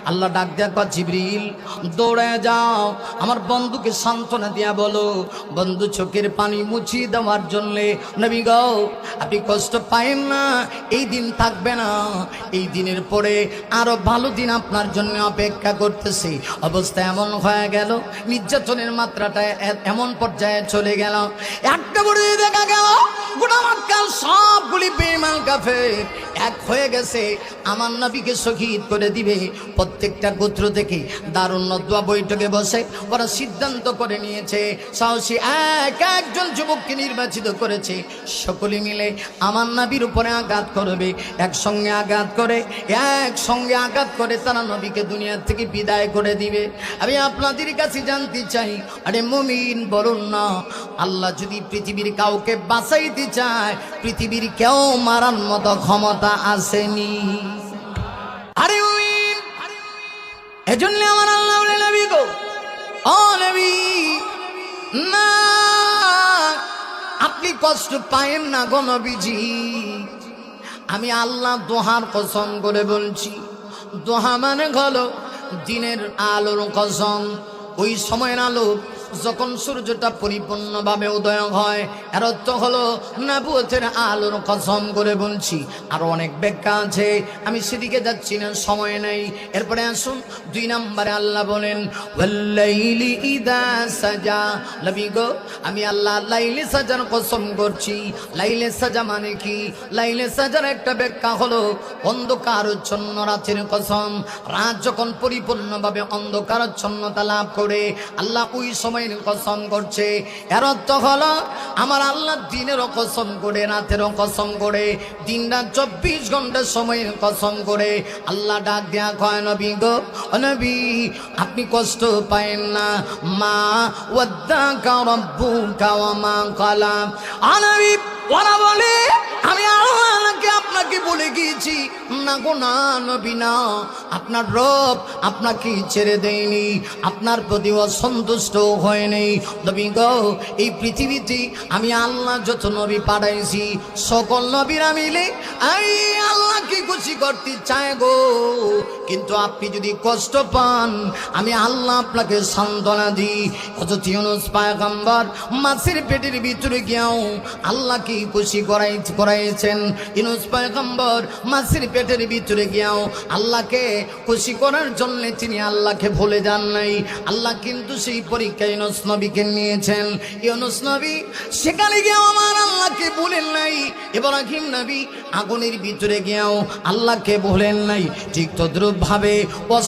আল্লাহ ডাক দেয়া কয় জিবরিল দৌড়ে যাও আমার বন্ধুকে সান্ত্বনা দিয়া বলো বন্ধু চোখের পানি মুছিয়ে দেওয়ার জন্যে নবী গো আপনি কষ্ট পায়েন না, এই দিন থাকবে না, এই দিনের পরে আরো ভালো দিন আপনার জন্য অপেক্ষা করতেছে। অবস্থা এমন হয়ে গেল, নির্যাতনের মাত্রাটা এমন পর্যায়ে চলে গেল, একটা করে দেখা গেল গোটা মক্কার সবগুলি বেঈমান কাফের এক হয়ে গেছে, আমার নবীকে শহীদ করে দিবে। প্রত্যেকটা গোত্র থেকে দারুণ নদওয়া বৈঠকে বসে ওরা সিদ্ধান্ত করে নিয়েছে, সাহসী একজন যুবককে নির্বাচিত করেছে, সকলে মিলে আমার নবীর উপরে আঘাত করবে, একসঙ্গে আঘাত করে তারা নবীকে দুনিয়া থেকে বিদায় করে দিবে। আমি আপনাদের কাছে জানতে চাই, আরে মুমিন বলুন না, আল্লাহ যদি পৃথিবীর কাউকে বাঁচাইতে চায়, পৃথিবীর কেউ মারার মতো ক্ষমতা আসেনি। আরে মুমিন, এজন্য আমার আল্লাহ বলে নবী গো, ও নবী না, আপনি কষ্ট পায়েন না গো নবীজি, আমি আল্লাহ দোহার কসম করে বলছি, দোহা মানে হলো দিনের আলোর কসম। ওই সময়ের আলো যখন সূর্যটা পরিপূর্ণভাবে উদয় হয়, এর অর্থ হলো নবুয়তের আলোর কসম করে বলছি। আরো অনেক ব্যাখ্যা আছে, আমি সেদিকে যাচ্ছি না, সময় নেই। এরপরে আসুন 2 নম্বরে আল্লাহ বলেন ওয়াল্লাইলি ইযা সাজা, নবী গো আমি আল্লাহ লাইলে সাজার কসম করছি। লাইলে সাজা মানে কি? লাইলে সাজার একটা ব্যাখ্যা হলো অন্ধকারাচ্ছন্ন রাতের কসম। রাত যখন পরিপূর্ণভাবে অন্ধকারাচ্ছন্নতা লাভ করে, আল্লাহ ওই সময় কসম করছে। এর অর্থ হলো আমার আল্লাহ দিনেরও কসম করে, রাতেরও কসম করে, দিন রাত 24 ঘন্টা সময়ের কসম করে। আল্লাহ ডাক দেয়া কয় নবী গো, নবী আপনি কষ্ট পায়েন না, মা ওয়াদ্দাকা রাব্বুকা ওয়া মা ক্বালা। নবী ওরা বলে আমি আল্লাহকে আপনাকে বলে গিয়েছি, না গো না নবী না, আপনার রব আপনাকে ছেড়ে দেয়নি, আপনার প্রতি অসন্তুষ্ট হয়নি। নবী গো এই পৃথিবীতে আমি আল্লাহ যত নবী পাঠাইছি, সকল নবীরা মিলে এই আল্লাহকে খুশি করতে চায় গো, কিন্তু আপনি যদি কষ্ট পান, আমি আল্লাহ আপনাকে সান্ত্বনা দিই। হযরত ইউনূস পয়গম্বর মাছের পেটের ভিতরে গিয়েও আল্লাহকে খুশি করাইছেন। ইউনূস পয়গম্বর মাছের পেটের ভিতরে গিয়েও আল্লাহকে খুশি করার জন্য তিনি আল্লাহকে ভুলে যান নাই। আল্লাহ কিন্তু সেই পরীক্ষায় ইউনূস নবীকে নিয়েছেন। ইউনূস নবী সেখানে গিয়েও আমার আল্লাহকে ভুলেন নাই। ইব্রাহিম নবী আগুনের ভিতরে গিয়েও আল্লাহকে ভুলেন নাই। ঠিক তদ্রূপ ভাবে